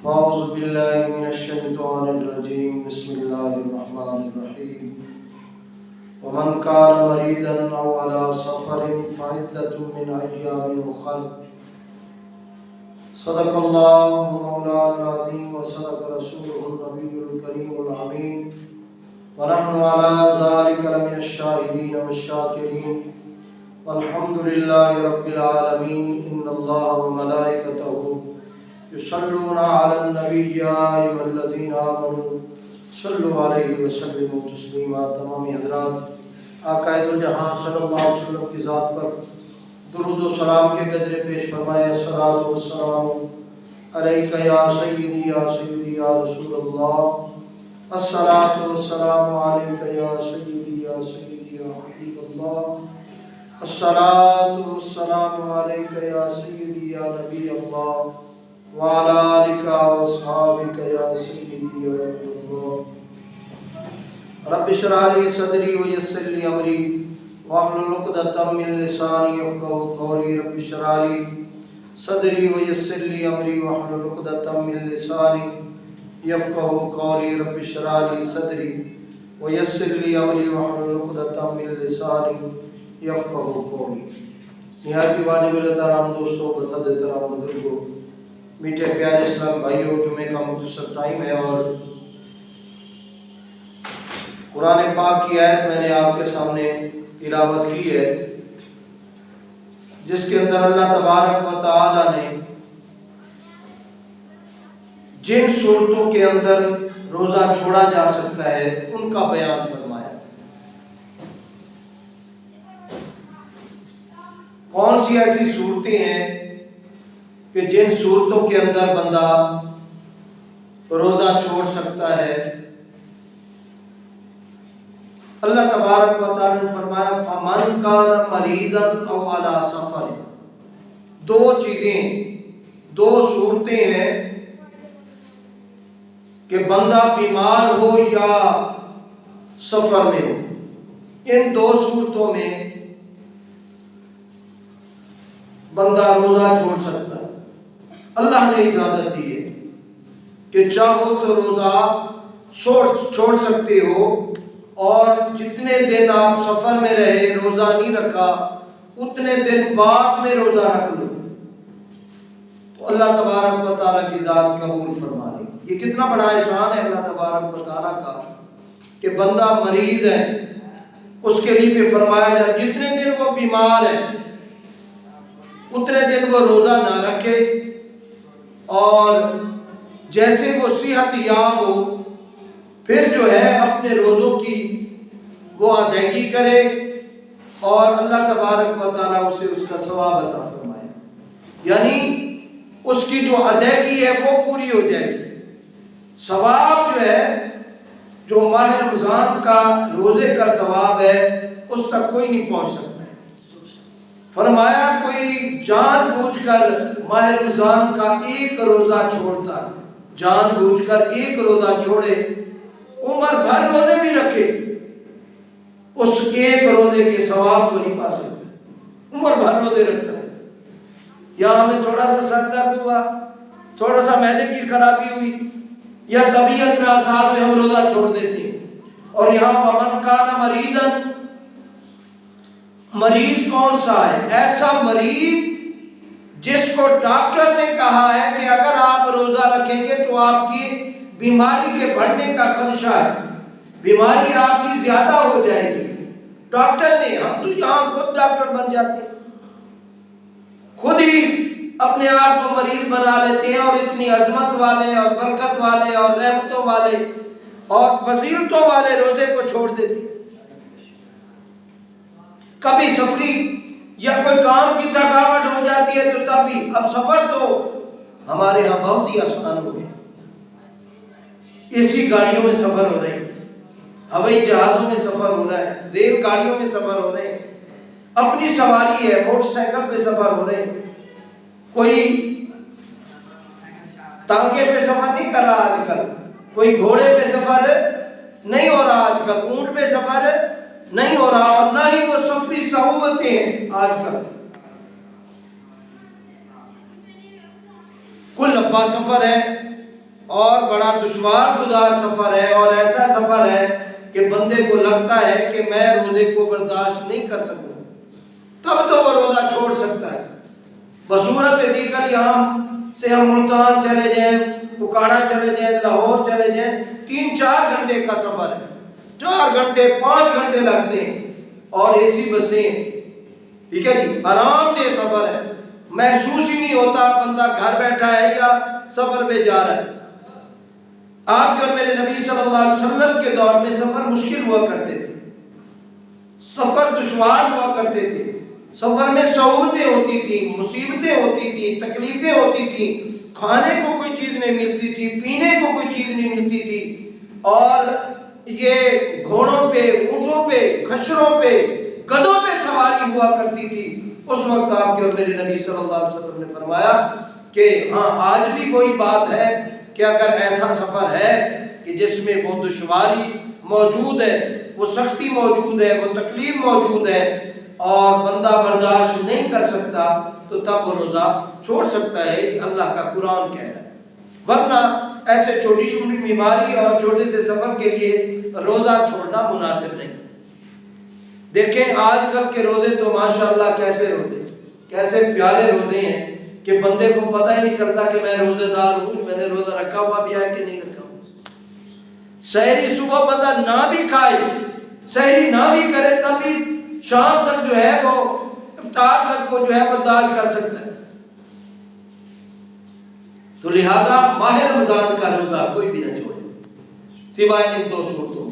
أعوذ بالله من الشيطان الرجيم بسم الله الرحمن الرحيم ومن كان مريضا أو على سفر فعدة من أيام أخر صدق الله مولانا العظيم وصدق رسوله النبي الكريم الأمين ونحن على ذلك لمن الشاهدين والشاكرين والحمد لله رب العالمين إن الله وملائكته يصلون على النبي يا أيها الذين آمنوا صلوا عليه وسلموا تسلیما۔ تمام حضرات آقا دو جہاں صلی اللہ علیہ وسلم کی ذات پر درود و سلام کے قدرے پیش فرمائے۔ الصلاۃ والسلام علیک یا سیدی یا سیدی یا رسول اللہ، الصلاۃ والسلام علیک یا سیدی یا سیدی یا حبیب اللہ، الصلاۃ والسلام علیک یا سیدی یا نبی اللہ وعلى آلك وأصحابك يا سيدي يا رب الله۔ رب اشرح لي صدري ويسر لي أمري واحلل عقدة من لساني يفقهوا قولي۔ رب اشرح لي صدري ويسر لي أمري واحلل عقدة من لساني يفقهوا قولي۔ رب اشرح لي صدري ويسر لي أمري واحلل عقدة من لساني يفقهوا قولي۔ نہایت واجب الاحترام دوستوں، بزرگ احترام بزرگوں، میٹھے پیارے اسلام بھائیوں، جمعے کا مختصر ٹائم ہے اور قرآن پاک کی آیت میں نے آپ کے سامنے تلاوت کی ہے، جس کے اندر اللہ تبارک و تعالی نے جن صورتوں کے اندر روزہ چھوڑا جا سکتا ہے ان کا بیان فرمایا۔ کون سی ایسی صورتیں ہیں کہ جن صورتوں کے اندر بندہ روزہ چھوڑ سکتا ہے؟ اللہ تبارک و تعالی نے فرمایا فَمَنْ كَانَ مَرِيضًا أَوْ عَلَى سَفَرٍ۔ دو چیزیں، دو صورتیں ہیں کہ بندہ بیمار ہو یا سفر میں ہو، ان دو صورتوں میں بندہ روزہ چھوڑ سکتا ہے۔ اللہ نے اجازت دی ہے کہ چاہو تو روزہ چھوڑ سکتے ہو، اور جتنے دن آپ سفر میں رہے روزہ نہیں رکھا اتنے دن بعد میں روزہ رکھ لو تو اللہ تبارک و تعالیٰ کی ذات قبول فرما لے۔ یہ کتنا بڑا احسان ہے اللہ تبارک و تعالیٰ کا کہ بندہ مریض ہے، اس کے لیے بھی فرمایا جائے جتنے دن وہ بیمار ہے اتنے دن وہ روزہ نہ رکھے، اور جیسے وہ صحت یاب ہو پھر جو ہے اپنے روزوں کی وہ ادائیگی کرے، اور اللہ تبارک و تعالیٰ اسے اس کا ثواب عطا فرمائے، یعنی اس کی جو ادائیگی ہے وہ پوری ہو جائے گی۔ ثواب جو ہے، جو ماہ رمضان کا روزے کا ثواب ہے، اس تک کوئی نہیں پہنچ سکتا۔ فرمایا کوئی جان بوجھ کر ماہ رمضان کا ایک روزہ چھوڑتا، جان بوجھ کر ایک روزہ چھوڑے، عمر بھر روزے بھی رکھے، اس ایک روزے کے ثواب کو نہیں پا سکتا۔ عمر بھر روزے رکھتا ہے، یا ہمیں تھوڑا سا سر درد ہوا، تھوڑا سا معدے کی خرابی ہوئی، یا طبیعت میں آسان ہوئی، ہم روزہ چھوڑ دیتے ہیں۔ اور یہاں وَمَنْ كَانَ مَرِيضًا، مریض کون سا ہے؟ ایسا مریض جس کو ڈاکٹر نے کہا ہے کہ اگر آپ روزہ رکھیں گے تو آپ کی بیماری کے بڑھنے کا خدشہ ہے، بیماری آپ کی زیادہ ہو جائے گی۔ ڈاکٹر نے، ہم تو یہاں خود ڈاکٹر بن جاتے ہیں، خود ہی اپنے آپ کو مریض بنا لیتے ہیں، اور اتنی عظمت والے اور برکت والے اور رحمتوں والے اور فضیلتوں والے روزے کو چھوڑ دیتے ہیں۔ کبھی سفری یا کوئی کام کی تھکاوٹ ہو جاتی ہے تو تب بھی، اب سفر تو ہمارے ہاں بہت ہی آسان ہو گئے، اسی گاڑیوں میں سفر ہو رہے ہیں، ہوائی جہازوں میں سفر ہو رہا ہے، ریل گاڑیوں میں سفر ہو رہے ہیں، اپنی سواری ہے، موٹر سائیکل پہ سفر ہو رہے ہیں، کوئی ٹانگے پہ سفر نہیں کر رہا آج کل، کوئی گھوڑے پہ سفر نہیں ہو رہا آج کل، اونٹ پہ سفر نہیں ہو رہا، اور نہ ہی وہ سفری صعوبتیں ہیں آج کل۔ کوئی لمبا سفر ہے اور بڑا دشوار گزار سفر ہے، اور ایسا سفر ہے کہ بندے کو لگتا ہے کہ میں روزے کو برداشت نہیں کر سکوں، تب تو وہ روزہ چھوڑ سکتا ہے۔ بصورت دیگر یہاں سے ہم ملتان چلے جائیں، بکاڑا چلے جائیں، لاہور چلے جائیں، 3-4 گھنٹے کا سفر ہے، 4 گھنٹے 5 گھنٹے لگتے ہیں، اور اے سی بسیں، ٹھیک ہے جی، آرام دہ سفر ہے، محسوس ہی نہیں ہوتا بندہ گھر بیٹھا ہے یا سفر پہ جا رہا ہے۔ آپ کے اور میرے نبی صلی اللہ علیہ وسلم کے دور میں سفر مشکل ہوا کرتے تھے، سفر دشوار ہوا کرتے تھے، سفر میں سہولتیں ہوتی تھیں، مصیبتیں ہوتی تھیں، تکلیفیں ہوتی تھیں، کھانے کو کوئی چیز نہیں ملتی تھی، پینے کو کوئی چیز نہیں ملتی تھی، اور یہ گھوڑوں پہ، اونٹوں پہ، کھچروں پہ، گدھوں پہ سواری ہوا کرتی تھی۔ اس وقت آپ کے اور میرے نبی صلی اللہ علیہ وسلم نے فرمایا کہ ہاں آج بھی کوئی بات ہے کہ اگر ایسا سفر ہے کہ جس میں وہ دشواری موجود ہے، وہ سختی موجود ہے، وہ تکلیف موجود ہے، اور بندہ برداشت نہیں کر سکتا، تو تب وہ روزہ چھوڑ سکتا ہے، یہ اللہ کا قرآن کہہ رہا ہے۔ ورنہ ایسے چھوٹی چھوٹی بیماری اور چھوٹے سے سفر کے لیے روزہ چھوڑنا مناسب نہیں۔ دیکھیں آج کل کے روزے تو ماشاءاللہ کیسے روزے، کیسے پیارے روزے ہیں کہ بندے کو پتہ ہی نہیں چلتا کہ میں روزے دار ہوں، میں نے روزہ رکھا ہوا بھی ہے کہ نہیں رکھا ہوا۔ سحری صبح بندہ نہ بھی کھائے، سحری نہ بھی کرے، تب بھی شام تک جو ہے وہ افطار تک وہ جو ہے برداشت کر سکتا ہے۔ تو لہذا ماہ رمضان کا روزہ کوئی بھی نہ چھوڑے سوائے ان 2 صورتوں میں۔